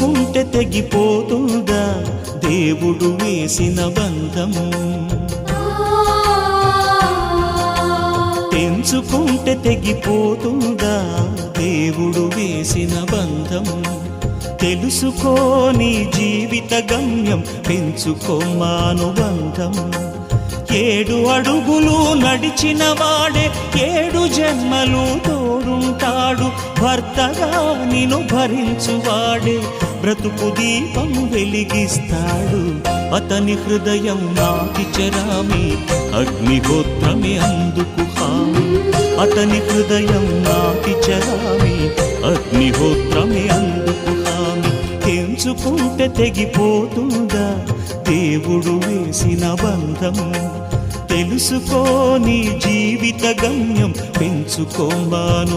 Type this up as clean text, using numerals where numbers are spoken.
తెలుసుకుంటే తెగిపోతుందా దేవుడు వేసిన బంధం? తెంచుకుంటే తెగిపోతుందా దేవుడు వేసిన బంధం? తెలుసుకోని జీవిత గమ్యం, పెంచుకోమానుబంధం. 7 అడుగులు నడిచిన వాడే 7 జన్మలు తోడుంటాడు. భర్తగా నిన్ను భరించువాడే బ్రతుకు దీపం వెలిగిస్తాడు. అతని హృదయం నాటి చెరామి, అగ్నిహోత్రమే అందుకు హామీ. అతని హృదయం నాటి చెరామి, అగ్నిహోత్రమే అందుకు హామీ. తెంచుకుంటే తెగిపోతుందా దేవుడు వేసిన బంధం? తెలుసుకోని జీవిత గమ్యం, పెంచుకోమానుబంధం.